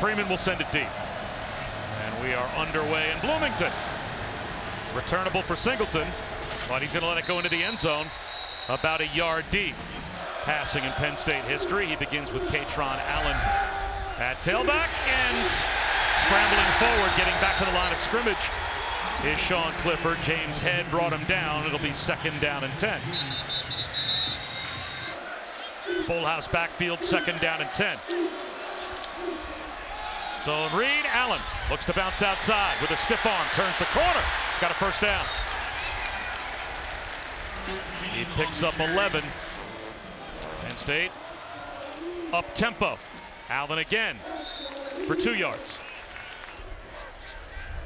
Freeman will send it deep. And we are underway in Bloomington. Returnable for Singleton, but he's going to let it go into the end zone about a yard deep. Passing in Penn State history, he begins with Kaytron Allen at tailback, and scrambling forward, getting back to the line of scrimmage is Sean Clifford. James Head brought him down. It'll be 2nd down and 10. Full house backfield, 2nd down and 10. So Reed, Allen looks to bounce outside with a stiff arm, turns the corner. He's got a 1st down. He picks up 11. Penn State up tempo. Allen again for 2 yards.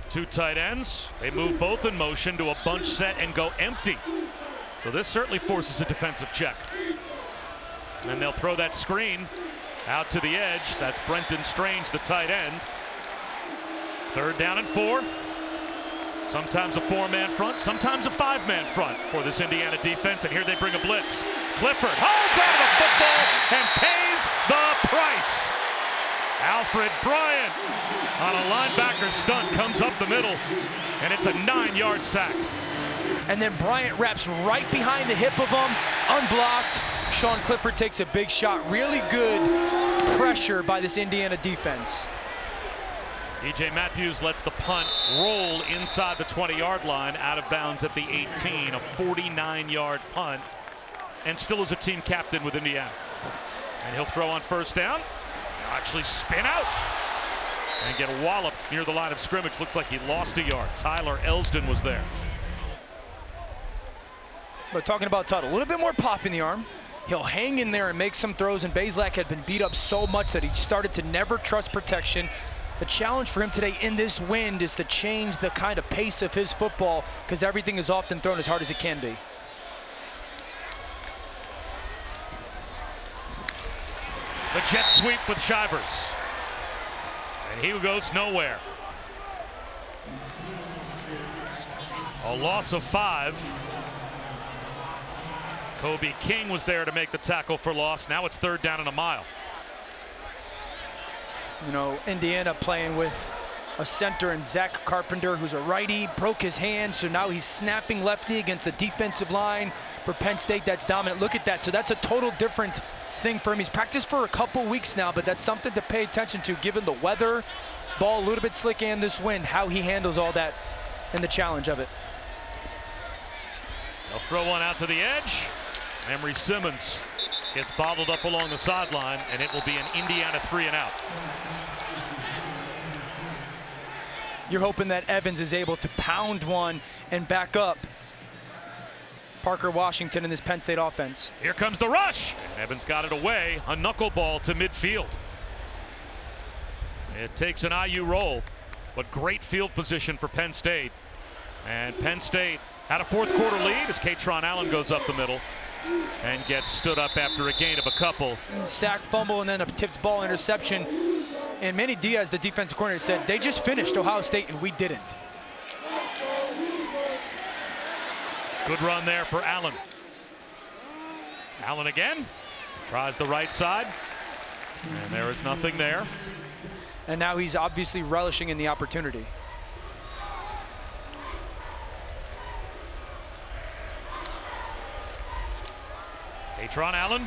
2 tight ends. They move both in motion to a bunch set and go empty. So this certainly forces a defensive check. And they'll throw that screen out to the edge. That's Brenton Strange, the tight end. 3rd down and 4. Sometimes a 4-man front, sometimes a 5-man front for this Indiana defense. And here they bring a blitz. Clifford holds on to the football and pays the price. Alfred Bryant on a linebacker stunt comes up the middle, and it's a 9-yard sack. And then Bryant wraps right behind the hip of him, unblocked. Sean Clifford takes a big shot. Really good pressure by this Indiana defense. E.J. Matthews lets the punt roll inside the 20-yard line, out of bounds at the 18, a 49-yard punt, and still is a team captain with Indiana. And he'll throw on 1st down, actually spin out, and get walloped near the line of scrimmage. Looks like he lost a yard. Tyler Elsdon was there. But talking about Tuttle, a little bit more pop in the arm. He'll hang in there and make some throws, and Bazelak had been beat up so much that he started to never trust protection. The challenge for him today in this wind is to change the kind of pace of his football, because everything is often thrown as hard as it can be. The jet sweep with Shivers. And he goes nowhere. A loss of 5. Kobe King was there to make the tackle for loss. Now it's 3rd down and a mile. You know, Indiana playing with a center in Zach Carpenter, who's a righty, broke his hand, so now he's snapping lefty against the defensive line for Penn State. That's dominant. Look at that. So that's a total different thing for him. He's practiced for a couple weeks now, but that's something to pay attention to given the weather, ball a little bit slick, and this wind, how he handles all that and the challenge of it. They'll throw one out to the edge. Emery Simmons gets bottled up along the sideline, and it will be an Indiana 3-and-out. You're hoping that Evans is able to pound one and back up Parker Washington in this Penn State offense. Here comes the rush, and Evans got it away. A knuckleball to midfield. It takes an IU roll, but great field position for Penn State. And Penn State had a 4th quarter lead as Kaytron Allen goes up the middle and gets stood up after a gain of a couple. Sack, fumble, and then a tipped ball interception. And Manny Diaz, the defensive coordinator, said they just finished Ohio State and we didn't. Good run there for Allen. Allen again, tries the right side, and there is nothing there. And now he's obviously relishing in the opportunity. Kaytron Allen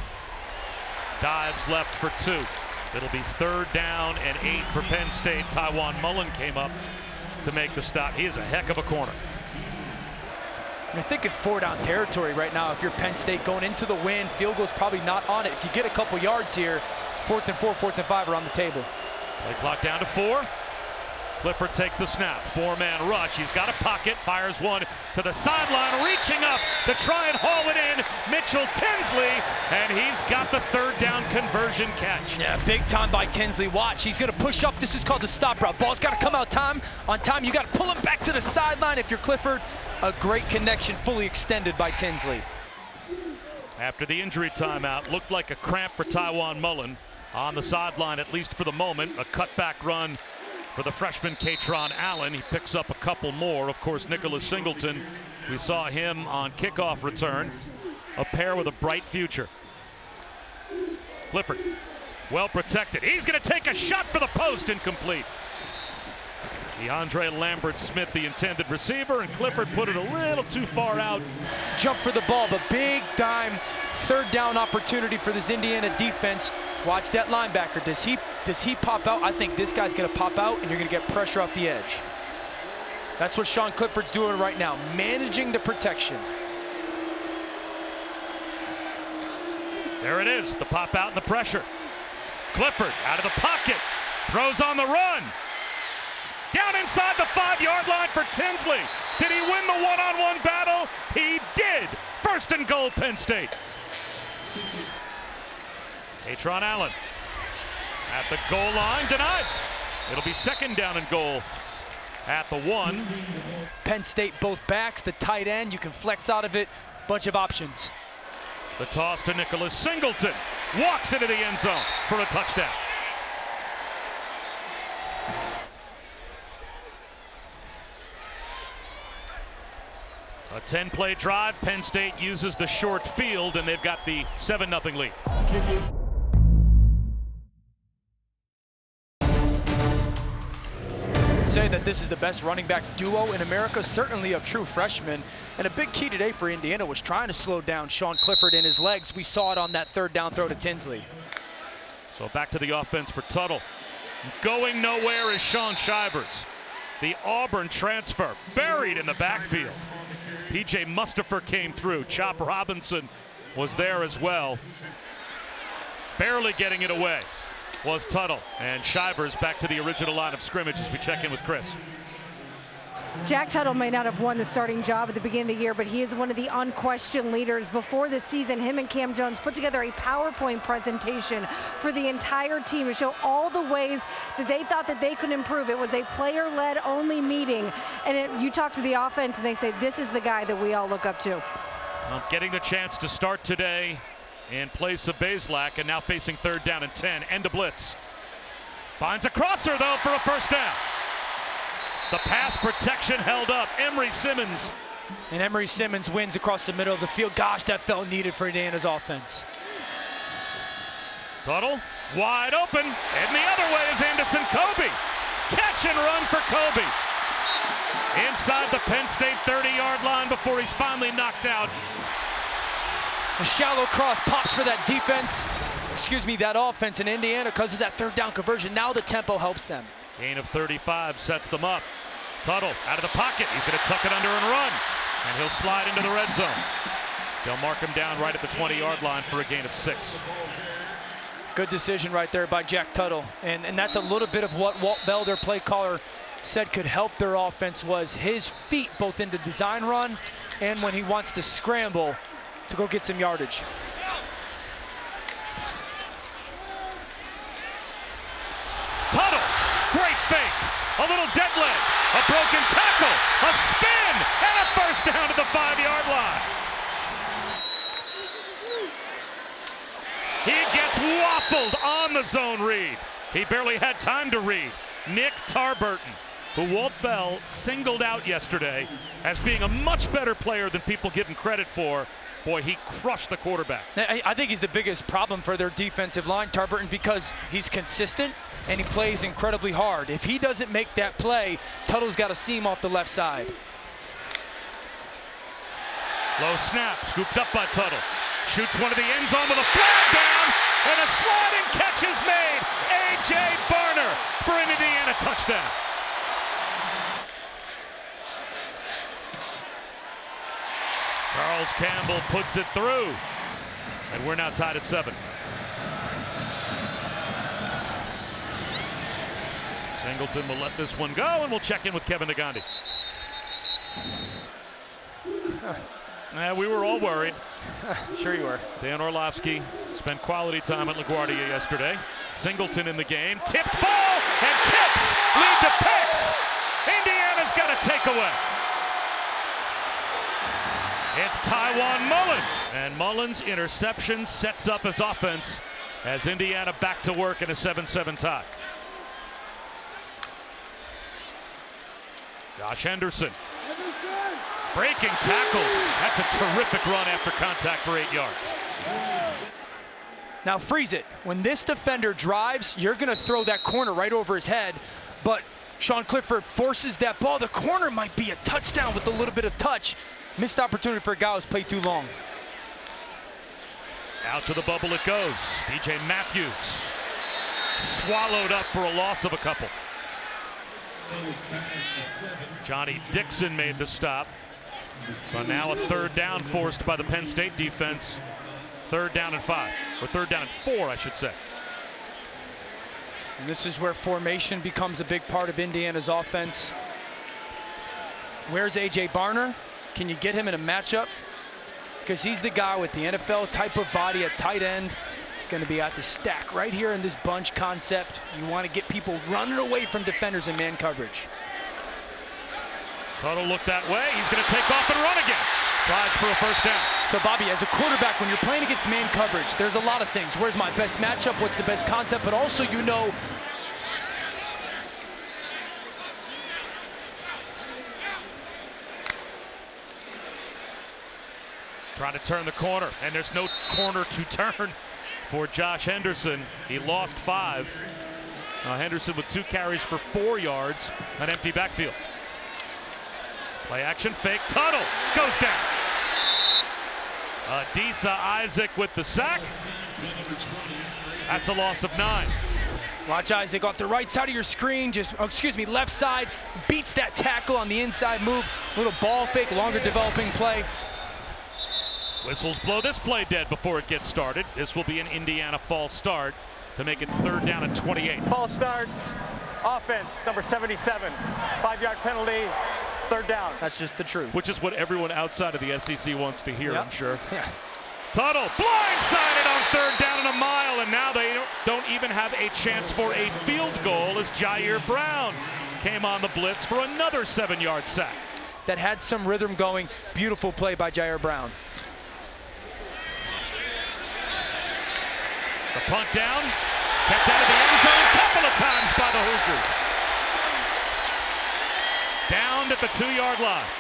dives left for 2. It'll be 3rd down and 8 for Penn State. Tywan Mullen came up to make the stop. He is a heck of a corner. You're thinking 4-down territory right now. If you're Penn State going into the wind, field goal's probably not on it. If you get a couple yards here, 4th and 4, 4th and 5 are on the table. Play clock down to 4. Clifford takes the snap. 4-man rush. He's got a pocket. Fires one to the sideline. Reaching up to try and haul it in. Mitchell Tinsley. And he's got the 3rd down conversion catch. Yeah, big time by Tinsley. Watch. He's going to push up. This is called the stop route. Ball's got to come out on time. You got to pull him back to the sideline if you're Clifford. A great connection, fully extended by Tinsley. After the injury timeout, looked like a cramp for Tywan Mullen. On the sideline, at least for the moment. A cutback run for the freshman Kaytron Allen. He picks up a couple more. Of course, Nicholas Singleton, we saw him on kickoff return. A pair with a bright future. Clifford Well protected. He's going to take a shot for the post, incomplete. DeAndre Lambert-Smith, the intended receiver, and Clifford put it a little too far out. Jump for the ball, but big dime third down opportunity for this Indiana defense. Watch that linebacker. Does he pop out? I think this guy's going to pop out, and you're going to get pressure off the edge. That's what Sean Clifford's doing right now, managing the protection. There it is, the pop out and the pressure. Clifford out of the pocket, throws on the run. Down inside the 5-yard line for Tinsley. Did he win the one-on-one battle? He did. First and goal, Penn State. Kaytron Allen at the goal line, denied. It'll be second down and goal at the 1. Penn State both backs, the tight end, you can flex out of it, bunch of options. The toss to Nicholas Singleton, walks into the end zone for a touchdown. A 10-play drive, Penn State uses the short field, and they've got the 7-0 lead. Say that this is the best running back duo in America, certainly of true freshmen. And a big key today for Indiana was trying to slow down Sean Clifford and his legs. We saw it on that third down throw to Tinsley. So back to the offense for Tuttle. Going nowhere is Sean Shivers. The Auburn transfer buried in the backfield. P.J. Mustafer came through. Chop Robinson was there as well. Barely getting it away was Tuttle. And Shivers back to the original line of scrimmage as we check in with Chris. Jack Tuttle may not have won the starting job at the beginning of the year, but he is one of the unquestioned leaders. Before the season, him and Cam Jones put together a PowerPoint presentation for the entire team to show all the ways that they thought that they could improve. It was a player-led only meeting, and you talk to the offense and they say, this is the guy that we all look up to. Well, getting the chance to start today in place of Bazelak, and now facing third down and 10, end of blitz. Finds a crosser, though, for a first down. The pass protection held up. Emery Simmons. And Emery Simmons wins across the middle of the field. Gosh, that felt needed for Indiana's offense. Tuttle, wide open. And the other way is Anderson Kobe. Catch and run for Kobe. Inside the Penn State 30-yard line before he's finally knocked out. A shallow cross pops for that defense. That offense in Indiana because of that third down conversion. Now the tempo helps them. Gain of 35 sets them up. Tuttle out of the pocket. He's going to tuck it under and run. And he'll slide into the red zone. They'll mark him down right at the 20-yard line for a gain of 6. Good decision right there by Jack Tuttle. And that's a little bit of what Walt Bell, their play caller, said could help their offense was his feet both in the design run and when he wants to scramble to go get some yardage. Tuttle, great fake. A little dead leg, a broken tackle, a spin, and a first down to the 5-yard line. He gets waffled on the zone read. He barely had time to read. Nick Tarburton, who Walt Bell singled out yesterday as being a much better player than people give him credit for. Boy, he crushed the quarterback. I think he's the biggest problem for their defensive line, Tarburton, because he's consistent and he plays incredibly hard. If he doesn't make that play, Tuttle's got a seam off the left side. Low snap, scooped up by Tuttle. Shoots one of the end zone with a flag down, and a sliding catch is made. A.J. Barner for an Indiana touchdown. Charles Campbell puts it through, and we're now tied at 7. Singleton will let this one go, and we'll check in with Kevin Nagandi. We were all worried. Sure you were. Dan Orlovsky spent quality time at LaGuardia yesterday. Singleton in the game. Tipped ball, and tips lead to picks. Indiana's got a takeaway. It's Tywan Mullen. And Mullen's interception sets up his offense as Indiana back to work in a 7-7 tie. Josh Henderson. Breaking tackles. That's a terrific run after contact for 8 yards. Now freeze it. When this defender drives, you're going to throw that corner right over his head, but Sean Clifford forces that ball. The corner might be a touchdown with a little bit of touch. Missed opportunity for a guy who's played too long. Out to the bubble it goes. DJ Matthews swallowed up for a loss of a couple. Johnny Dixon made the stop. So now a third down forced by the Penn State defense. Third down and 5, or third down and 4, I should say. And this is where formation becomes a big part of Indiana's offense. Where's A.J. Barner? Can you get him in a matchup? Because he's the guy with the NFL type of body at tight end. He's going to be at the stack right here in this bunch concept. You want to get people running away from defenders in man coverage. Tuttle looked that way. He's going to take off and run again. Slides for a first down. So, Bobby, as a quarterback, when you're playing against man coverage, there's a lot of things. Where's my best matchup? What's the best concept? But also, you know, trying to turn the corner, and there's no corner to turn for Josh Henderson. He lost 5. Henderson with 2 carries for 4 yards, an empty backfield. Play action fake, Tuttle goes down. Adisa Isaac with the sack. That's a loss of 9. Watch Isaac off the right side of your screen, left side, beats that tackle on the inside move. Little ball fake, longer developing play. Whistles blow this play dead before it gets started. This will be an Indiana false start to make it third down and 28. False start, offense, number 77. 5-yard penalty, third down. That's just the truth. Which is what everyone outside of the SEC wants to hear, Yep. I'm sure. Yeah. Tuttle blindsided on third down and a mile, and now they don't even have a chance for a field goal as Jair Brown came on the blitz for another 7-yard sack. That had some rhythm going. Beautiful play by Jair Brown. The punt down, kept out of the end zone a couple of times by the Hoosiers. Downed at the 2-yard line.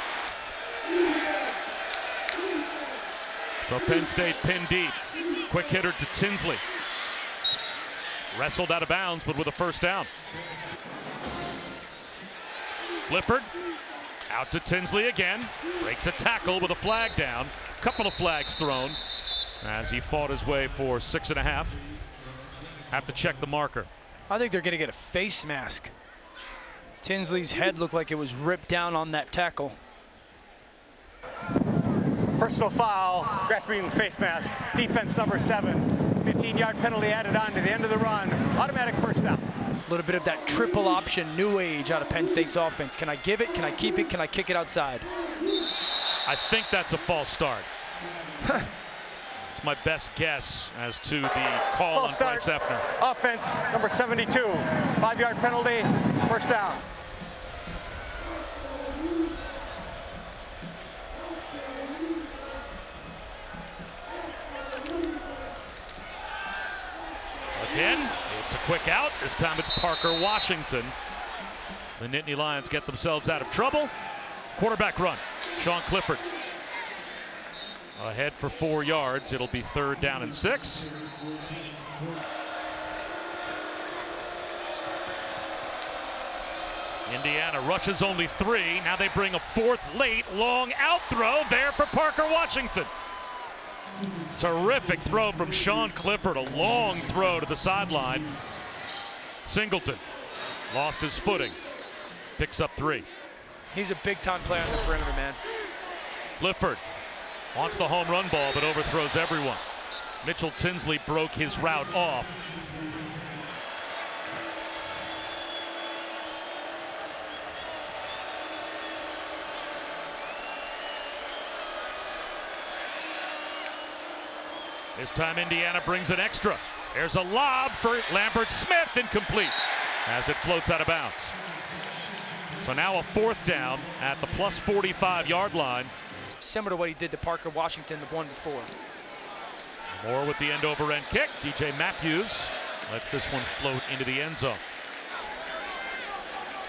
So Penn State pinned deep. Quick hitter to Tinsley. Wrestled out of bounds, but with a first down. Clifford out to Tinsley again. Breaks a tackle with a flag down. Couple of flags thrown as he fought his way for 6.5. Have to check the marker. I think they're going to get a face mask. Tinsley's head looked like it was ripped down on that tackle. Personal foul, grasping the face mask, defense number 7. 15-yard penalty added on to the end of the run. Automatic first down. A little bit of that triple option new age out of Penn State's offense. Can I give it? Can I keep it? Can I kick it outside? I think that's a false start. It's my best guess as to the call on Bryce Effner. Offense, number 72. 5-yard penalty, first down. Again, it's a quick out. This time it's Parker Washington. The Nittany Lions get themselves out of trouble. Quarterback run, Sean Clifford. Ahead for 4 yards. It'll be third down and 6. Indiana rushes only 3. Now they bring a 4th late, long out throw there for Parker Washington. Terrific throw from Sean Clifford, a long throw to the sideline. Singleton lost his footing, picks up 3. He's a big-time player on the perimeter, man. Clifford wants the home run ball, but overthrows everyone. Mitchell Tinsley broke his route off. This time Indiana brings an extra. There's a lob for Lambert Smith, incomplete as it floats out of bounds. So now a 4th down at the plus 45-yard line. Similar to what he did to Parker Washington the one before. Moore with the end-over-end kick. DJ Matthews lets this one float into the end zone.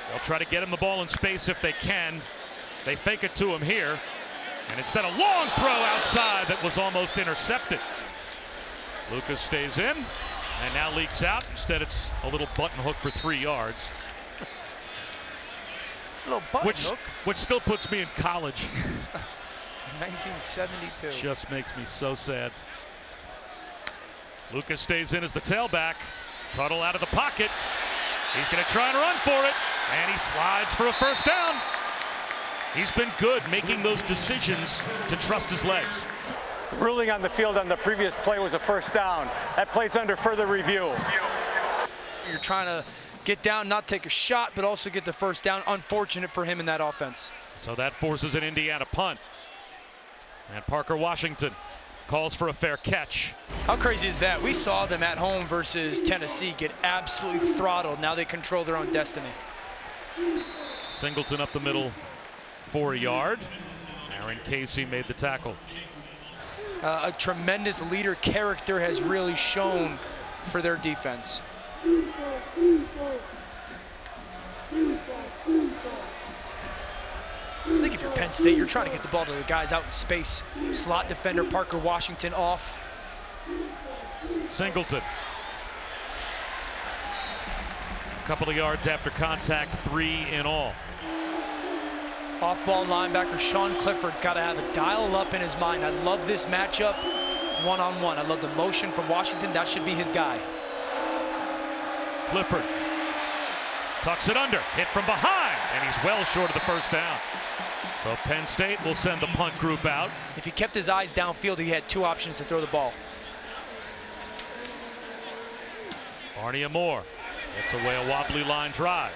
They'll try to get him the ball in space if they can. They fake it to him here. And instead a long throw outside that was almost intercepted. Lucas stays in and now leaks out. Instead, it's a little button hook for 3 yards. A little button hook. Which still puts me in college. 1972. Just makes me so sad. Lucas stays in as the tailback. Tuttle out of the pocket. He's going to try and run for it. And he slides for a first down. He's been good making those decisions to trust his legs. Ruling on the field on the previous play was a first down. That play's under further review. You're trying to get down, not take a shot, but also get the first down. Unfortunate for him in that offense. So that forces an Indiana punt. And Parker Washington calls for a fair catch. How crazy is that? We saw them at home versus Tennessee get absolutely throttled. Now they control their own destiny. Singleton up the middle for a yard. Aaron Casey made the tackle. A tremendous leader character has really shown for their defense. I think if you're Penn State, you're trying to get the ball to the guys out in space. Slot defender Parker Washington off. Singleton. A couple of yards after contact, 3 in all. Off-ball linebacker Sean Clifford's got to have a dial up in his mind. I love this matchup, one-on-one. I love the motion from Washington. That should be his guy. Clifford tucks it under, hit from behind, and he's well short of the first down. So Penn State will send the punt group out. If he kept his eyes downfield, he had 2 options to throw the ball. Arnia Moore gets away a wobbly line drive.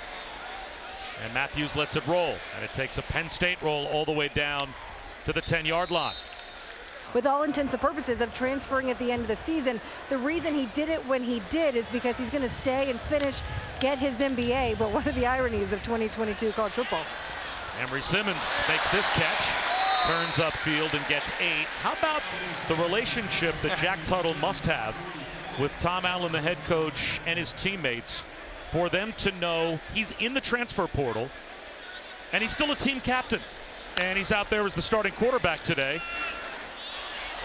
And Matthews lets it roll. And it takes a Penn State roll all the way down to the 10-yard line. With all intents and purposes of transferring at the end of the season, the reason he did it when he did is because he's going to stay and finish, get his MBA. But one of the ironies of 2022 college football. Emory Simmons makes this catch, turns upfield and gets 8. How about the relationship that Jack Tuttle must have with Tom Allen, the head coach, and his teammates, for them to know he's in the transfer portal and he's still a team captain. And he's out there as the starting quarterback today,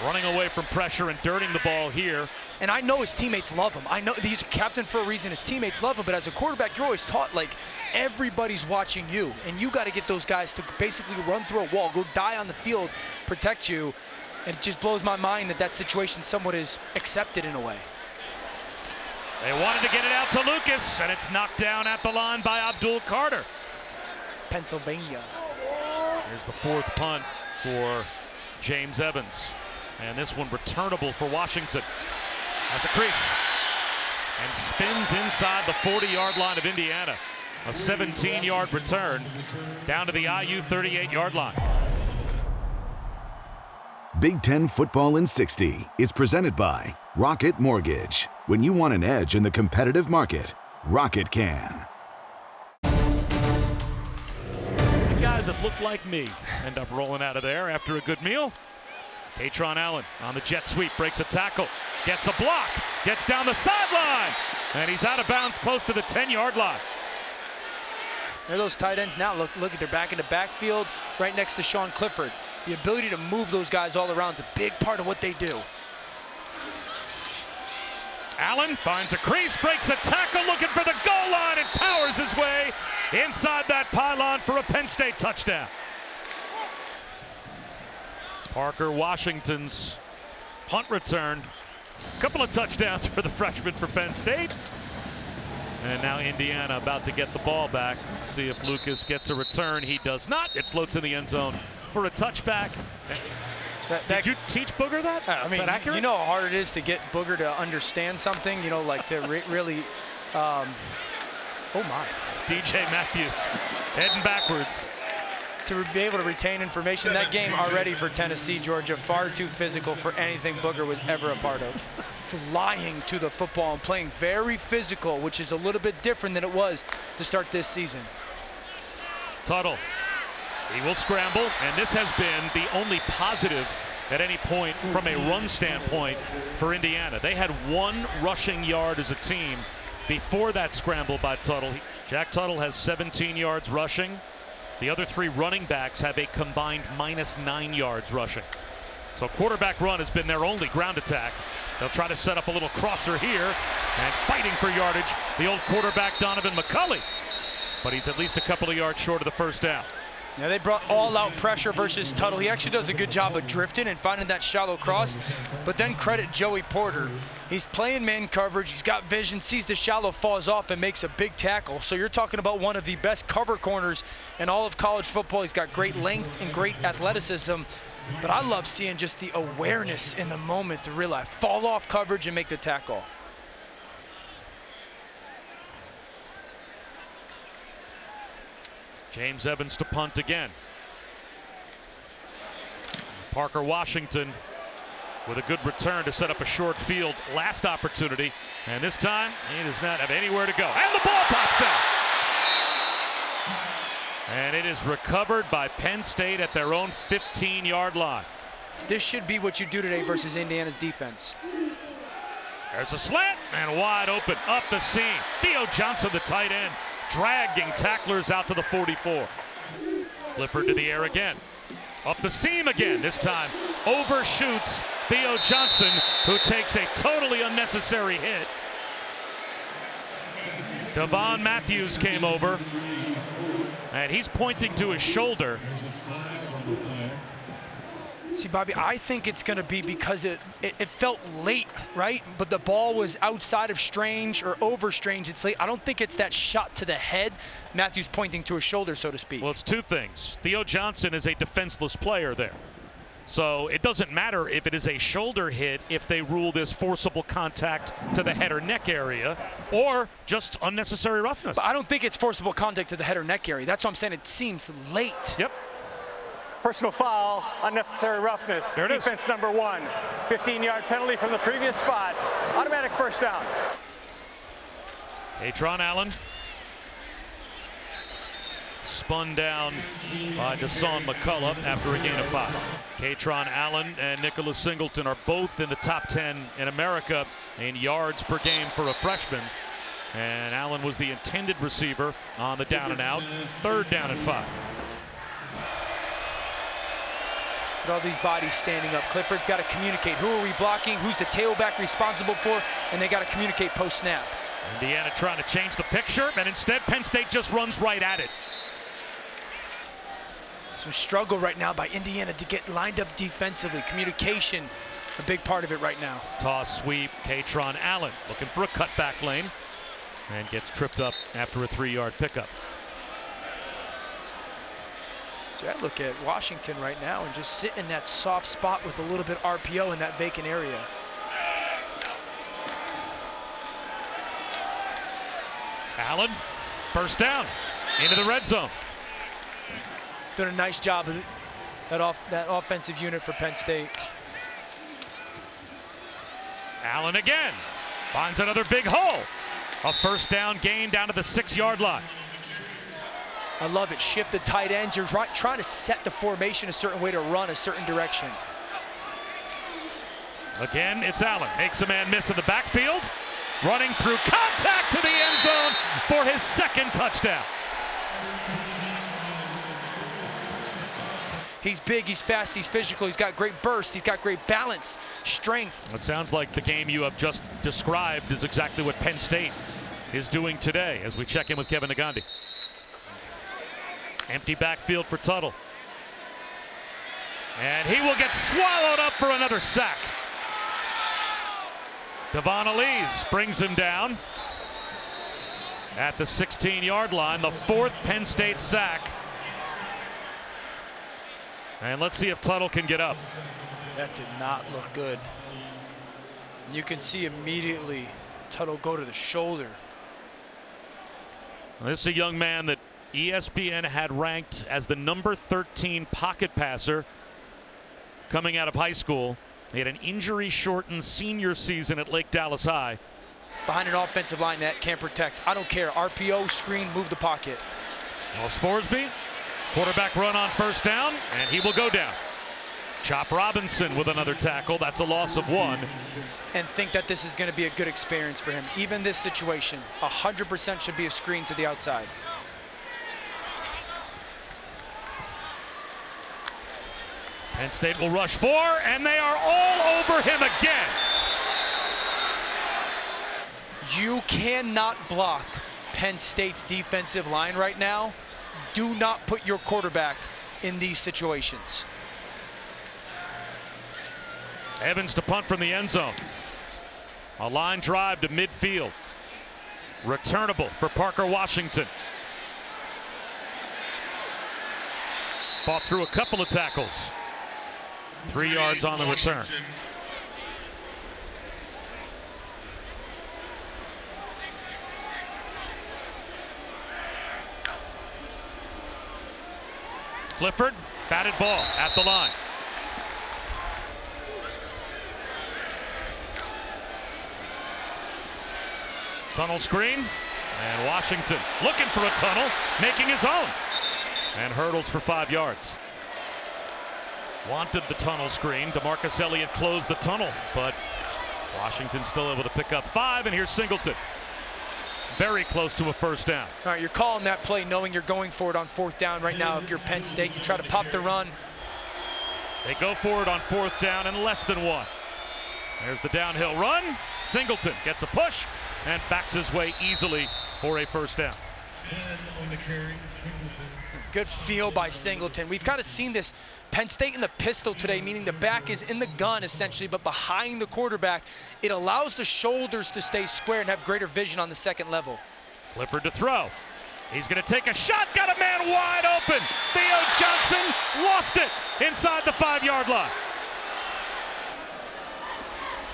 running away from pressure and dirting the ball here. And I know his teammates love him. I know he's a captain for a reason. His teammates love him. But as a quarterback, you're always taught, like, everybody's watching you. And you got to get those guys to basically run through a wall, go die on the field, protect you. And it just blows my mind that that situation somewhat is accepted in a way. They wanted to get it out to Lucas, and it's knocked down at the line by Abdul Carter. Pennsylvania. Here's the 4th punt for James Evans. And this one returnable for Washington. Has a crease and spins inside the 40-yard line of Indiana. A 17-yard return down to the IU 38-yard line. Big Ten Football in 60 is presented by Rocket Mortgage. When you want an edge in the competitive market, Rocket can. The guys that look like me end up rolling out of there after a good meal. Kaytron Allen on the jet sweep, breaks a tackle, gets a block, gets down the sideline, and he's out of bounds close to the 10-yard line. There are those tight ends now. Look at their back in the backfield right next to Sean Clifford. The ability to move those guys all around is a big part of what they do. Allen finds a crease, breaks a tackle, looking for the goal line, and powers his way inside that pylon for a Penn State touchdown. Parker Washington's punt return. A couple of touchdowns for the freshman for Penn State. And now Indiana about to get the ball back. Let's see if Lucas gets a return. He does not. It floats in the end zone for a touchback. Did you teach Booger that? I mean, is that accurate? you know how hard it is to get Booger to understand something, you know, like to really, oh my. DJ Matthews heading backwards. To be able to retain information. That game already for Tennessee, Georgia, far too physical for anything Booger was ever a part of. Flying to the football and playing very physical, which is a little bit different than it was to start this season. Tuttle, he will scramble, and this has been the only positive at any point from a run standpoint for Indiana. They had 1 rushing yard as a team before that scramble by Tuttle. Jack Tuttle has 17 yards rushing. The other 3 running backs have a combined -9 yards rushing. So quarterback run has been their only ground attack. They'll try to set up a little crosser here, and fighting for yardage, the old quarterback Donovan McCulley. But he's at least a couple of yards short of the first down. Now they brought all-out pressure versus Tuttle. He actually does a good job of drifting and finding that shallow cross. But then credit Joey Porter. He's playing man coverage. He's got vision, sees the shallow, falls off, and makes a big tackle. So you're talking about one of the best cover corners in all of college football. He's got great length and great athleticism. But I love seeing just the awareness in the moment to realize, fall off coverage and make the tackle. James Evans to punt again. Parker Washington with a good return to set up a short field last opportunity. And this time, he does not have anywhere to go. And the ball pops out. And it is recovered by Penn State at their own 15-yard line. This should be what you do today versus Indiana's defense. There's a slant and wide open up the seam. Theo Johnson, the tight end, dragging tacklers out to the 44. Clifford to the air again. Up the seam again. This time overshoots Theo Johnson, who takes a totally unnecessary hit. Devon Matthews came over, and he's pointing to his shoulder. See, Bobby, I think it's going to be because it felt late, right? But the ball was outside of Strange or over Strange. It's late. I don't think it's that shot to the head. Matthews pointing to his shoulder, so to speak. Well, it's two things. Theo Johnson is a defenseless player there. So it doesn't matter if it is a shoulder hit if they rule this forcible contact to the head or neck area or just unnecessary roughness. But I don't think it's forcible contact to the head or neck area. That's what I'm saying. It seems late. Yep. Personal foul, unnecessary roughness. There it is. Defense number 1. 15-yard penalty from the previous spot. Automatic first down. Kaytron Allen. Spun down by Deshaun McCullough after a gain of 5. Kaytron Allen and Nicholas Singleton are both in the top 10 in America in yards per game for a freshman. And Allen was the intended receiver on the down and out. 3rd down and 5. With all these bodies standing up, Clifford's got to communicate. Who are we blocking? Who's the tailback responsible for? And they got to communicate post-snap. Indiana trying to change the picture, and instead Penn State just runs right at it. Some struggle right now by Indiana to get lined up defensively. Communication, a big part of it right now. Toss sweep, Kaytron Allen looking for a cutback lane and gets tripped up after a 3-yard pickup. So I look at Washington right now and just sit in that soft spot with a little bit RPO in that vacant area. Allen, first down, into the red zone. Done a nice job of that offensive unit for Penn State. Allen again, finds another big hole. A first down gain down to the 6-yard line. I love it. Shift the tight ends. You're trying to set the formation a certain way to run a certain direction. Again, it's Allen. Makes a man miss in the backfield. Running through contact to the end zone for his 2nd touchdown. He's big, he's fast, he's physical, he's got great burst, he's got great balance, strength. It sounds like the game you have just described is exactly what Penn State is doing today as we check in with Kevin Nagandi. Empty backfield for Tuttle. And he will get swallowed up for another sack. Devon Elise brings him down at the 16-yard line, the 4th Penn State sack. And let's see if Tuttle can get up. That did not look good. You can see immediately Tuttle go to the shoulder. This is a young man that ESPN had ranked as the number 13 pocket passer coming out of high school. He had an injury-shortened senior season at Lake Dallas High. Behind an offensive line that can't protect. I don't care. RPO, screen, move the pocket. Well, Sporsby, quarterback run on first down, and he will go down. Chop Robinson with another tackle. That's a loss of 1. And think that this is going to be a good experience for him. Even this situation, 100% should be a screen to the outside. Penn State will rush 4, and they are all over him again. You cannot block Penn State's defensive line right now. Do not put your quarterback in these situations. Evans to punt from the end zone. A line drive to midfield. Returnable for Parker Washington. Fought through a couple of tackles. 3 yards on the return. Clifford, batted ball at the line. Tunnel screen, and Washington looking for a tunnel, making his own, and hurdles for 5 yards. Wanted the tunnel screen. DeMarcus Elliott closed the tunnel, but Washington still able to pick up 5, and here's Singleton. Very close to a first down. All right, you're calling that play knowing you're going for it on 4th down right now. If you're Penn State, you try to pop the run. They go for it on 4th down and less than 1. There's the downhill run. Singleton gets a push and backs his way easily for a first down. 10 on the carry, Singleton. Good feel by Singleton. We've kind of seen this Penn State in the pistol today, meaning the back is in the gun essentially, but behind the quarterback. It allows the shoulders to stay square and have greater vision on the second level. Clifford to throw. He's going to take a shot, got a man wide open. Theo Johnson lost it inside the 5-yard line.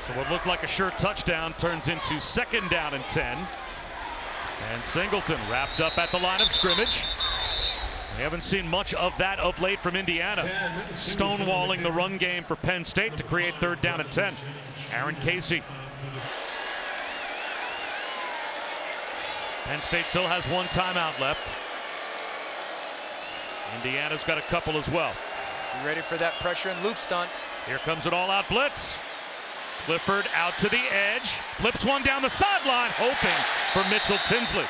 So what looked like a sure touchdown turns into 2nd down and 10. And Singleton wrapped up at the line of scrimmage. We haven't seen much of that of late from Indiana. Stonewalling the run game for Penn State to create 3rd down and 10. Aaron Casey. Penn State still has 1 timeout left. Indiana's got a couple as well. You ready for that pressure and loop stunt? Here comes an all-out blitz. Clifford out to the edge, flips one down the sideline, hoping for Mitchell Tinsley.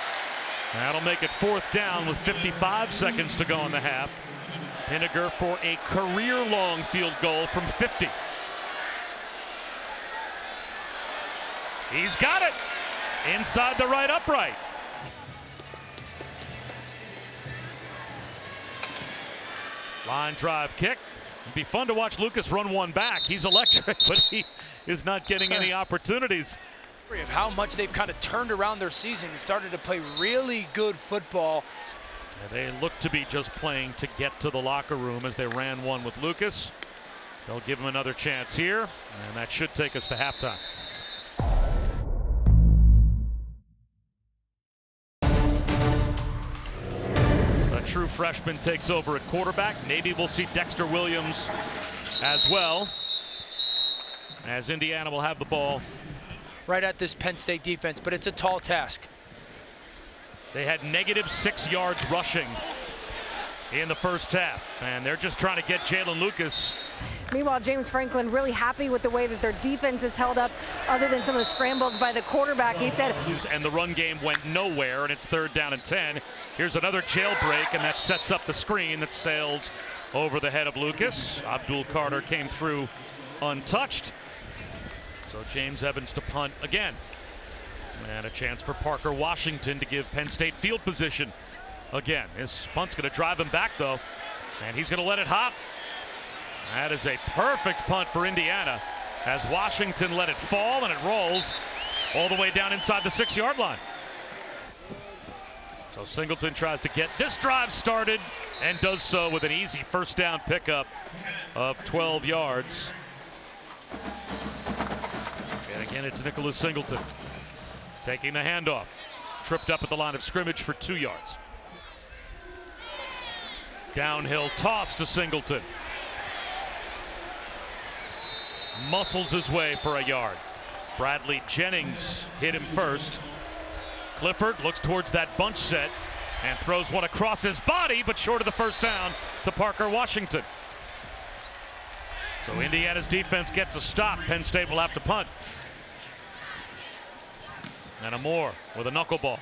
That'll make it 4th down with 55 seconds to go in the half. Pinniger for a career-long field goal from 50. He's got it inside the right upright. Line drive kick. It'd be fun to watch Lucas run one back. He's electric, but he is not getting any opportunities. Of how much they've kind of turned around their season and started to play really good football. And they look to be just playing to get to the locker room as they ran one with Lucas. They'll give him another chance here, and that should take us to halftime. A true freshman takes over at quarterback. Maybe we'll see Dexter Williams as well, as Indiana will have the ball right at this Penn State defense, but it's a tall task. They had -6 yards rushing in the first half, and they're just trying to get Jalen Lucas. Meanwhile, James Franklin really happy with the way that their defense is held up, other than some of the scrambles by the quarterback. He said, and the run game went nowhere, and it's 3rd down and 10. Here's another jailbreak, and that sets up the screen that sails over the head of Lucas. Abdul Carter came through untouched. So James Evans to punt again. And a chance for Parker Washington to give Penn State field position again. His punt's going to drive him back, though, and he's going to let it hop. That is a perfect punt for Indiana, as Washington let it fall, and it rolls all the way down inside the 6-yard line. So Singleton tries to get this drive started and does so with an easy 1st down pickup of 12 yards. And again, it's Nicholas Singleton taking the handoff. Tripped up at the line of scrimmage for 2 yards. Downhill toss to Singleton. Muscles his way for a yard. Bradley Jennings hit him first. Clifford looks towards that bunch set and throws one across his body, but short of the 1st down to Parker Washington. So Indiana's defense gets a stop. Penn State will have to punt. And a Moore with a knuckleball.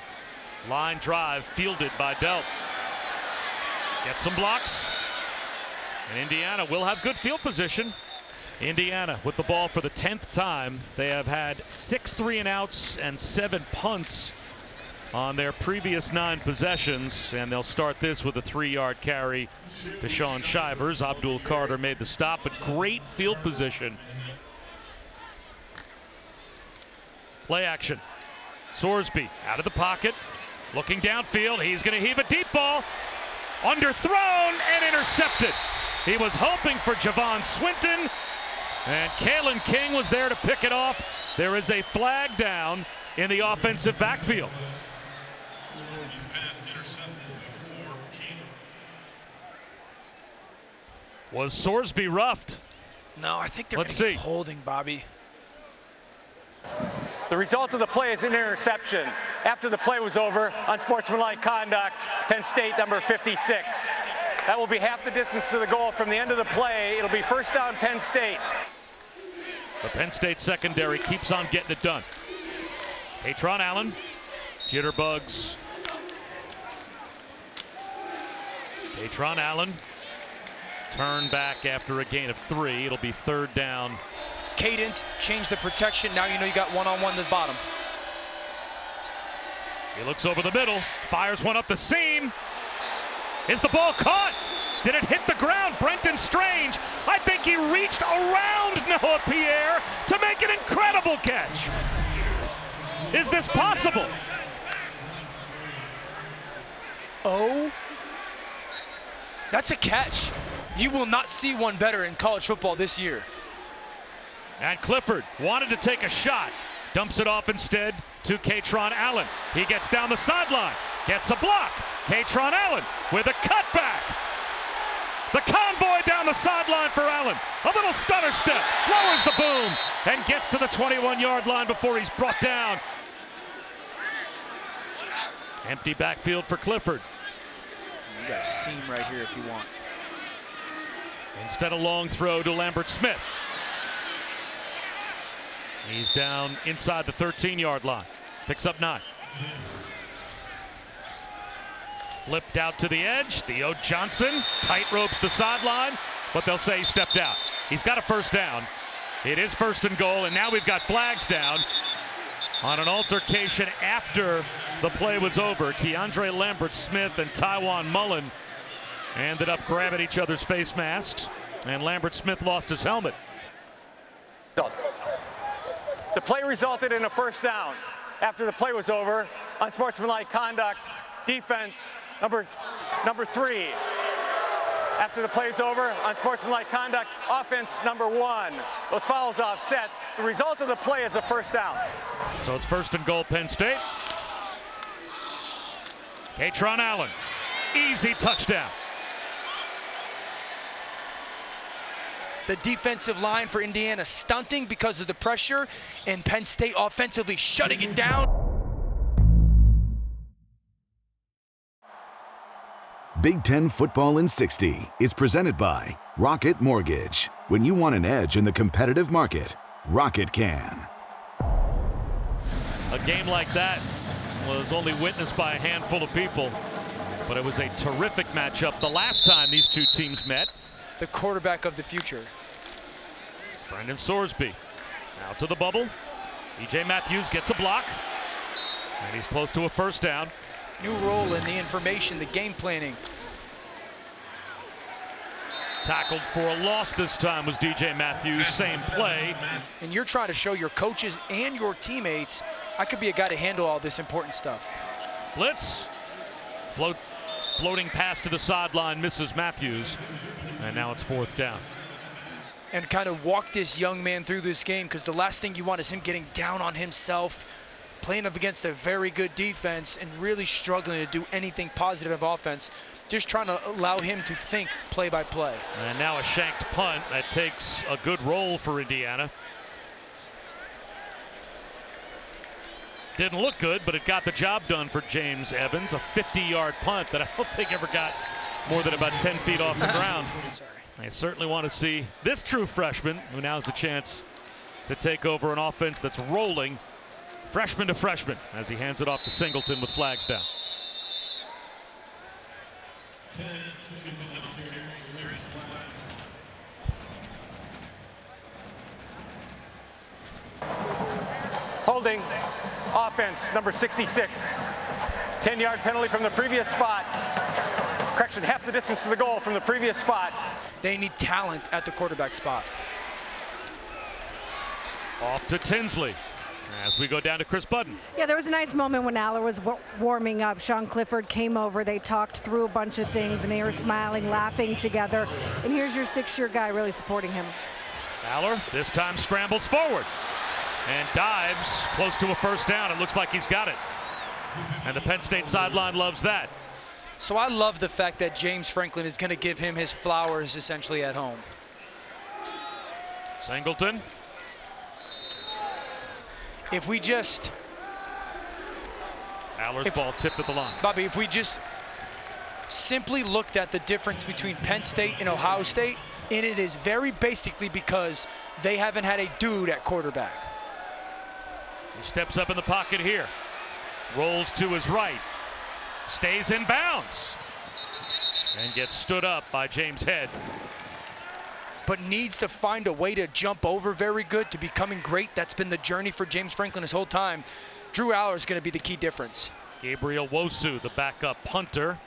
Line drive fielded by Delp. Gets some blocks. And Indiana will have good field position. Indiana with the ball for the 10th time. They have had 6 3-and-outs and 7 punts on their previous 9 possessions, and they'll start this with a 3-yard carry to Sean Shivers. Abdul Carter made the stop, but great field position. Play action. Sorsby out of the pocket, looking downfield. He's going to heave a deep ball. Underthrown and intercepted. He was hoping for Javon Swinton, and Kalen King was there to pick it off. There is a flag down in the offensive backfield. Was Sorsby roughed? No, I think they're Let's see. Holding, Bobby. The result of the play is an interception. After the play was over, unsportsmanlike conduct, Penn State number 56. That will be half the distance to the goal from the end of the play. It'll be first down Penn State. The Penn State secondary keeps on getting it done. Kaytron Allen, jitterbugs. Kaytron Allen, turn back after a gain of 3. It'll be 3rd down. Cadence, change the protection. Now you know you got one-on-one to the bottom. He looks over the middle, fires one up the seam. Is the ball caught? Did it hit the ground? Brenton Strange, I think he reached around Noah Pierre to make an incredible catch. Is this possible? Oh, that's a catch. You will not see one better in college football this year. And Clifford wanted to take a shot. Dumps it off instead to Kaytron Allen. He gets down the sideline, gets a block. Kaytron Allen with a cutback. The convoy down the sideline for Allen. A little stutter step, lowers the boom, and gets to the 21-yard line before he's brought down. Empty backfield for Clifford. You got a seam right here if you want. Instead, a long throw to Lambert Smith. He's down inside the 13-yard line. Picks up 9. Flipped out to the edge. Theo Johnson tight ropes the sideline, but they'll say he stepped out. He's got a first down. It is 1st and goal, and now we've got flags down on an altercation after the play was over. Keandre Lambert Smith and Tywan Mullen ended up grabbing each other's face masks, and Lambert Smith lost his helmet. The play resulted in a first down. After the play was over, unsportsmanlike conduct, defense number 3. After the play is over, unsportsmanlike conduct, offense number 1. Those fouls offset. The result of the play is a first down. So it's 1st and goal, Penn State. Kaytron Allen, easy touchdown. The defensive line for Indiana stunting because of the pressure, and Penn State offensively shutting it down. Big Ten Football in 60 is presented by Rocket Mortgage. When you want an edge in the competitive market, Rocket can. A game like that was only witnessed by a handful of people, but it was a terrific matchup the last time these two teams met. The quarterback of the future. Brendan Sorsby out to the bubble. E.J. Matthews gets a block, and he's close to a first down. New role in the information, the game planning. Tackled for a loss this time was DJ Matthews, same play. And you're trying to show your coaches and your teammates, I could be a guy to handle all this important stuff. Blitz, floating pass to the sideline, misses Matthews, and now it's 4th down. And kind of walk this young man through this game, because the last thing you want is him getting down on himself, playing up against a very good defense and really struggling to do anything positive of offense. Just trying to allow him to think play by play. And now a shanked punt that takes a good roll for Indiana. Didn't look good, but it got the job done for James Evans. A 50-yard punt that I don't think ever got more than about 10 feet off the ground. I certainly want to see this true freshman, who now has a chance to take over an offense that's rolling freshman to freshman, as he hands it off to Singleton with flags down. holding offense, number 66. 10-yard penalty from the previous spot. Correction, half the distance to the goal from the previous spot. They need talent at the quarterback spot. Off to Tinsley as we go down to Chris Budden. Yeah, there was a nice moment when Aller was warming up. Sean Clifford came over. They talked through a bunch of things, and they were smiling, laughing together. And here's your 6-year guy really supporting him. Aller this time scrambles forward and dives close to a first down. It looks like he's got it. And the Penn State sideline loves that. So I love the fact that James Franklin is going to give him his flowers essentially at home. Singleton. If we just... Aller's ball tipped at the line. Bobby, if we just simply looked at the difference between Penn State and Ohio State, and it is very basically because they haven't had a dude at quarterback. He steps up in the pocket here. Rolls to his right. Stays in bounds. And gets stood up by James Head. But needs to find a way to jump over very good to becoming great. That's been the journey for James Franklin his whole time. Drew Aller is going to be the key difference. Gabriel Wosu, the backup punter,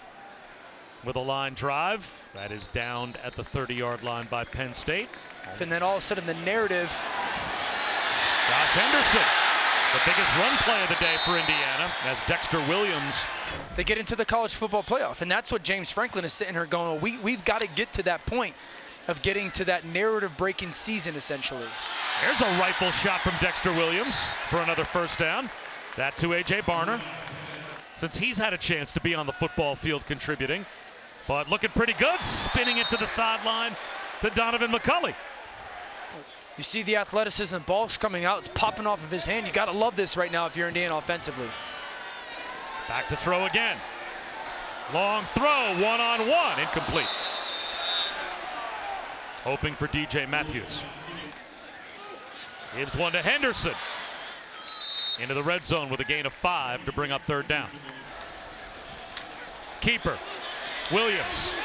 with a line drive. That is downed at the 30-yard line by Penn State. And then all of a sudden the narrative. Josh Henderson, the biggest run play of the day for Indiana, as Dexter Williams. They get into the college football playoff, and that's what James Franklin is sitting here going, we've got to get to that point of getting to that narrative-breaking season, essentially. There's a rifle shot from Dexter Williams for another first down. That to A.J. Barner, since he's had a chance to be on the football field contributing. But looking pretty good, spinning it to the sideline to Donovan McCulley. You see the athleticism, ball's coming out, it's popping off of his hand. You got to love this right now if you're Indiana offensively. Back to throw again. Long throw, one-on-one, incomplete. Hoping for DJ Matthews. Gives one to Henderson. Into the red zone with a gain of 5 to bring up third down. Keeper, Williams,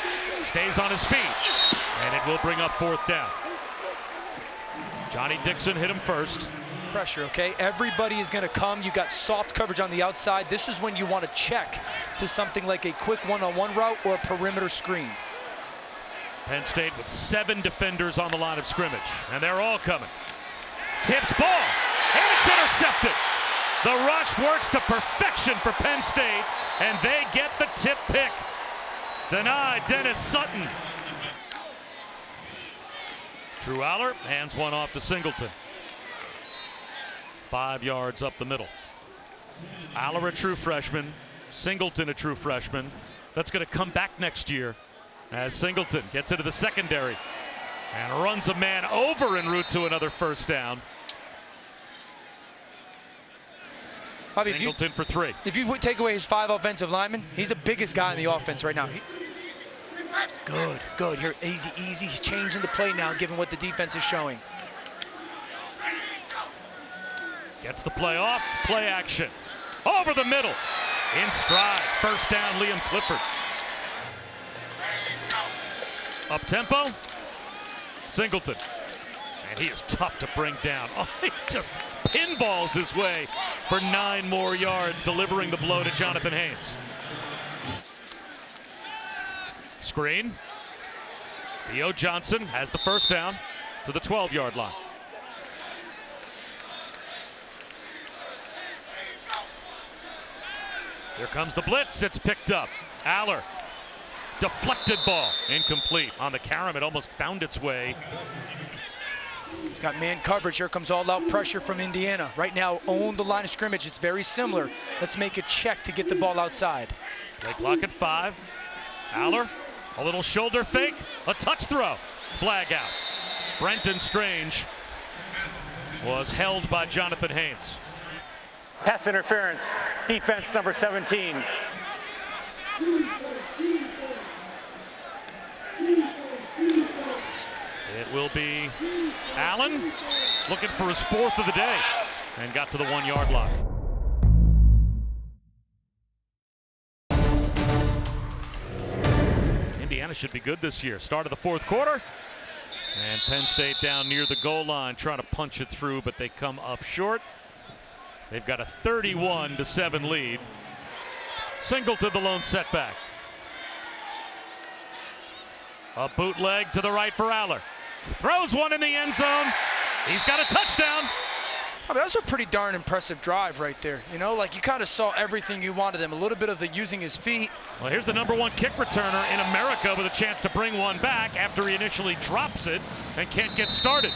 stays on his feet, and it will bring up fourth down. Johnny Dixon hit him first. Pressure, okay? Everybody is going to come. You got soft coverage on the outside. This is when you want to check to something like a quick one-on-one route or a perimeter screen. Penn State with 7 defenders on the line of scrimmage, and they're all coming. Tipped ball, and it's intercepted. The rush works to perfection for Penn State, and they get the tip pick. Denied Dennis Sutton. Drew Aller hands one off to Singleton. 5 yards up the middle. Aller a true freshman, Singleton a true freshman. That's going to come back next year as Singleton gets into the secondary and runs a man over en route to another first down. Bobby, Singleton for 3. If you take away his 5 offensive linemen, he's the biggest guy in the offense right now. Good. You're easy. He's changing the play now, given what the defense is showing. Gets the play off, play action. Over the middle, in stride, first down Liam Clifford. Up tempo, Singleton. And he is tough to bring down. Oh, he just pinballs his way for 9 more yards, delivering the blow to Jonathan Haynes. Screen. Theo Johnson has the first down to the 12-yard line. Here comes the blitz, it's picked up. Aller, deflected ball, incomplete. On the carom, it almost found its way. He's got man coverage. Here comes all-out pressure from Indiana. Right now, own the line of scrimmage. It's very similar. Let's make a check to get the ball outside. Play clock at 5. Aller, a little shoulder fake, a touch throw. Flag out. Brenton Strange was held by Jonathan Haynes. Pass interference, defense number 17. It will be Allen looking for his 4th of the day and got to the 1-yard line. Indiana should be good this year. Start of the 4th quarter. And Penn State down near the goal line trying to punch it through, but they come up short. They've got a 31-7 lead. Singleton the lone setback. A bootleg to the right for Aller. Throws one in the end zone. He's got a touchdown. I mean, that was a pretty darn impressive drive right there. You know, like you kind of saw everything you wanted him. A little bit of the using his feet. Well, here's the #1 kick returner in America with a chance to bring one back after he initially drops it and can't get started.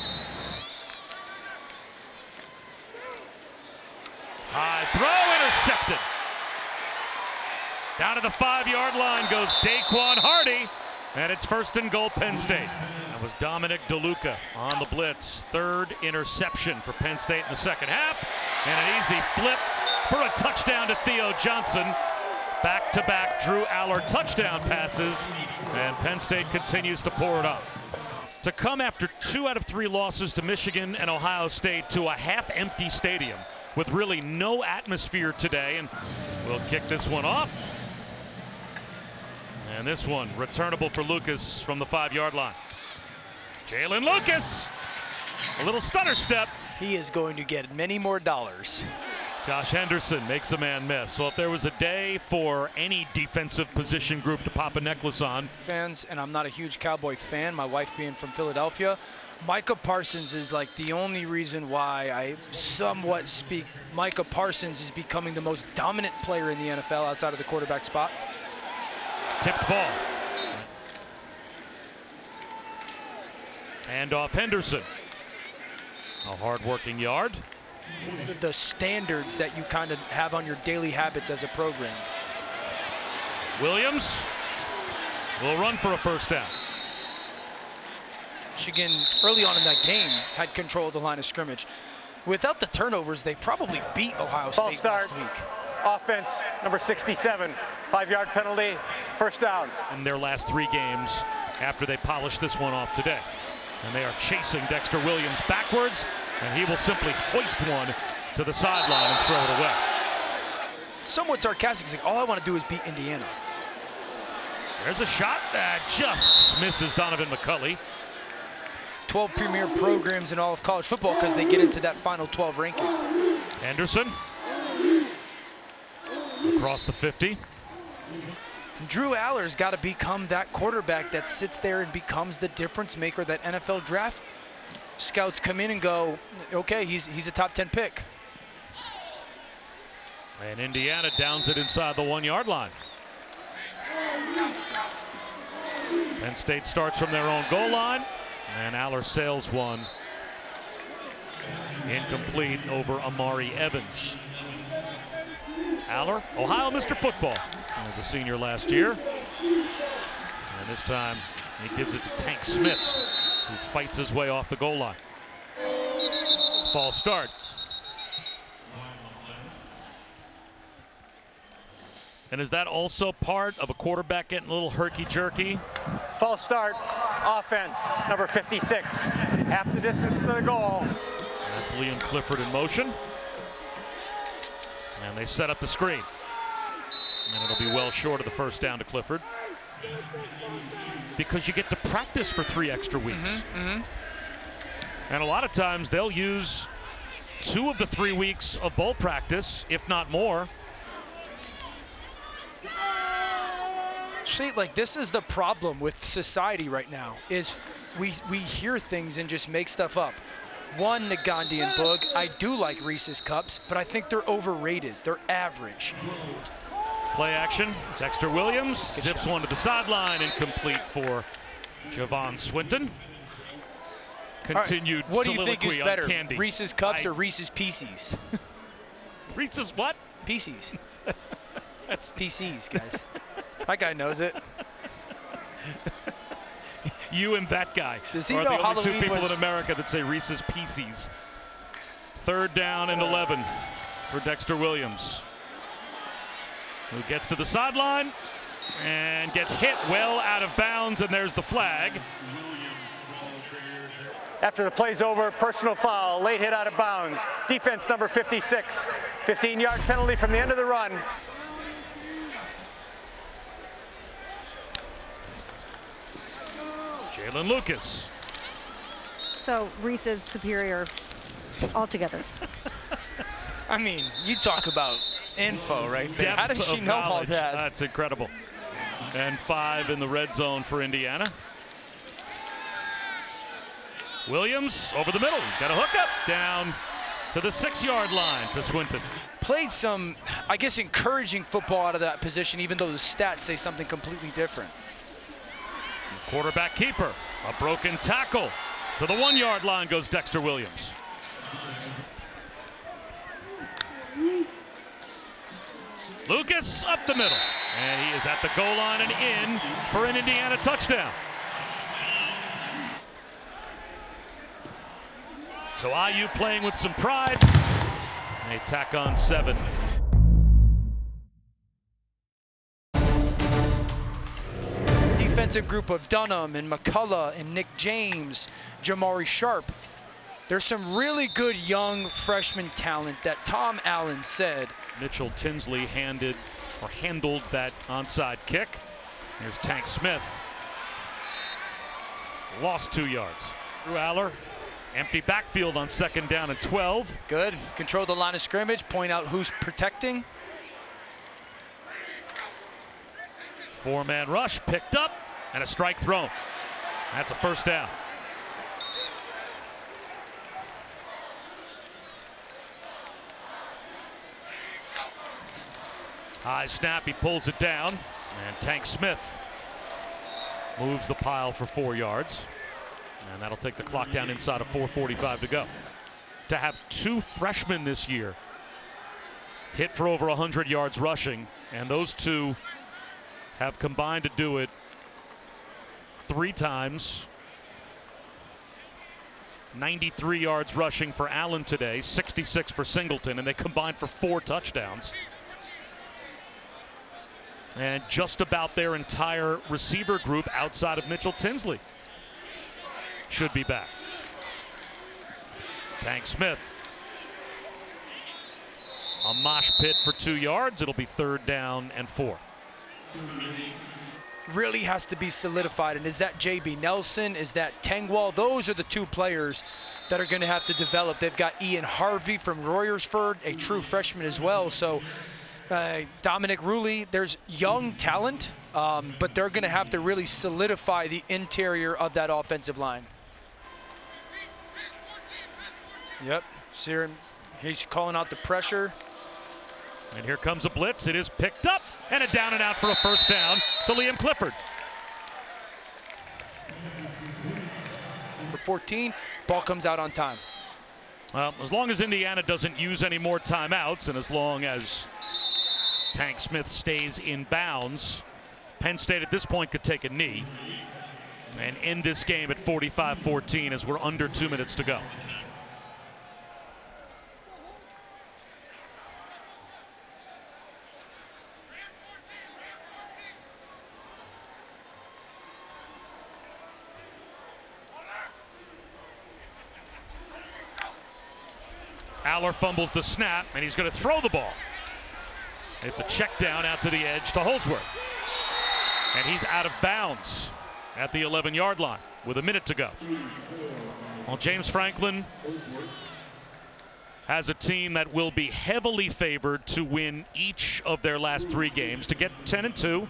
High throw intercepted. Down to the 5-yard line goes Daquan Hardy, and it's 1st and goal, Penn State. That was Dominic DeLuca on the blitz. 3rd interception for Penn State in the second half, and an easy flip for a touchdown to Theo Johnson. Back-to-back Drew Aller touchdown passes, and Penn State continues to pour it on. To come after 2 out of 3 losses to Michigan and Ohio State to a half-empty stadium with really no atmosphere today, and we'll kick this one off. And this one returnable for Lucas from the 5-yard line. Jalen Lucas, a little stutter step. He is going to get many more dollars. Josh Henderson makes a man miss. Well, if there was a day for any defensive position group to pop a necklace on. Fans, and I'm not a huge Cowboy fan, my wife being from Philadelphia, Micah Parsons is like the only reason why I somewhat speak. Micah Parsons is becoming the most dominant player in the NFL outside of the quarterback spot. Tipped ball. And off Henderson. A hard-working yard. The standards that you kind of have on your daily habits as a program. Williams will run for a 1st down. Michigan, early on in that game, had control of the line of scrimmage. Without the turnovers, they probably beat Ohio State False start. last week. Offense, number 67. 5-yard penalty, 1st down. In their last 3 games after they polished this one off today. And they are chasing Dexter Williams backwards, and he will simply hoist one to the sideline and throw it away. Somewhat sarcastic, saying, all I want to do is beat Indiana. There's a shot that just misses Donovan McCulley. 12 premier programs in all of college football because they get into that final 12 ranking. Henderson across the 50. Drew Aller's got to become that quarterback that sits there and becomes the difference maker that NFL draft scouts come in and go, okay, he's a top 10 pick. And Indiana downs it inside the 1-yard line. Penn State starts from their own goal line, and Aller sails one incomplete over Amari Evans. Aller, Ohio Mr. Football, as a senior last year. And this time he gives it to Tank Smith, who fights his way off the goal line. False start. And is that also part of a quarterback getting a little herky-jerky? False start. Offense, number 56. Half the distance to the goal. That's Liam Clifford in motion. And they set up the screen. And it'll be well short of the 1st down to Clifford. Because you get to practice for 3 extra weeks. And a lot of times they'll use 2 of the 3 weeks of bowl practice, if not more. See, like, this is the problem with society right now, is we hear things and just make stuff up. One, the Gandhi and Boog, I do like Reese's Cups, but I think they're overrated. They're average. Play action. Dexter Williams zips one to the sideline, incomplete for Javon Swinton. Continued what do you think is soliloquy on better, candy. Reese's Cups or Reese's Pieces? Reese's what? Pieces. That's PCs, guys. That guy knows it. You and that guy Does he are know the only 2 Halloween people was... in America that say Reese's Pieces. 3rd down and 11 for Dexter Williams, who gets to the sideline and gets hit well out of bounds, and there's the flag. After the play's over, personal foul, late hit out of bounds. Defense, number 56. 15-yard penalty from the end of the run. Jalen Lucas. So Reese is superior altogether. I mean, you talk about info right there. How does she know all that? That's incredible. And 5 in the red zone for Indiana. Williams over the middle. He's got a hookup down to the 6-yard line to Swinton. Played some, I guess, encouraging football out of that position, even though the stats say something completely different. Quarterback keeper, a broken tackle. To the 1-yard line goes Dexter Williams. Lucas up the middle, and he is at the goal line and in for an Indiana touchdown. So IU playing with some pride. They tack on 7. Defensive group of Dunham and McCullough and Nick James, Jamari Sharp. There's some really good young freshman talent that Tom Allen said. Mitchell Tinsley handled that onside kick. Here's Tank Smith. Lost 2 yards. Drew Aller, empty backfield on 2nd down and 12. Good. Control the line of scrimmage, point out who's protecting. 4-man rush, picked up, and a strike thrown. That's a first down. High snap, he pulls it down, and Tank Smith moves the pile for 4 yards. And that'll take the clock down inside of 4:45 to go. To have 2 freshmen this year hit for over 100 yards rushing, and those 2 have combined to do it 3 times. 93 yards rushing for Allen today, 66 for Singleton, and they combined for 4 touchdowns. And just about their entire receiver group outside of Mitchell Tinsley should be back. Tank Smith. A mosh pit for 2 yards. It'll be 3rd down and 4. Really has to be solidified. And is that JB Nelson? Is that Tengwall? Those are the 2 players that are going to have to develop. They've got Ian Harvey from Royersford, a true freshman as well. So Dominic Rulli, there's young talent, but they're going to have to really solidify the interior of that offensive line. Yep, see him. He's calling out the pressure. And here comes a blitz. It is picked up, and a down and out for a first down to Liam Clifford. For 14, ball comes out on time. Well, as long as Indiana doesn't use any more timeouts, and as long as Tank Smith stays in bounds, Penn State at this point could take a knee and end this game at 45-14 as we're under 2 minutes to go. Aller fumbles the snap, and he's going to throw the ball. It's a check down out to the edge to Holsworth. And he's out of bounds at the 11-yard line with a minute to go. Well, James Franklin has a team that will be heavily favored to win each of their last 3 games to get 10-2.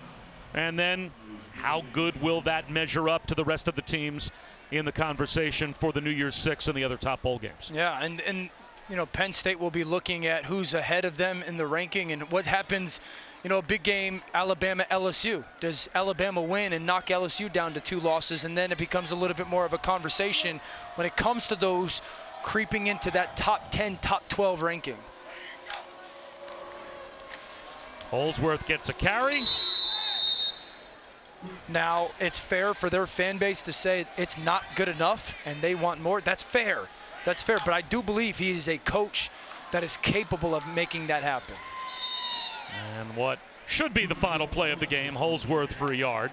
And then how good will that measure up to the rest of the teams in the conversation for the New Year's Six and the other top bowl games? Yeah, and you know, Penn State will be looking at who's ahead of them in the ranking and what happens, you know, a big game, Alabama-LSU. Does Alabama win and knock LSU down to 2 losses? And then it becomes a little bit more of a conversation when it comes to those creeping into that top 10, top 12 ranking. Holsworth gets a carry. Now, it's fair for their fan base to say it's not good enough and they want more. That's fair. That's fair, but I do believe he is a coach that is capable of making that happen. And what should be the final play of the game, Holsworth for a yard.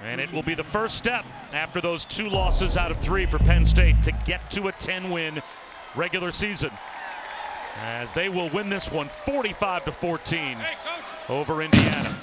And it will be the first step after those 2 losses out of 3 for Penn State to get to a 10-win regular season, as they will win this one 45-14 over Indiana.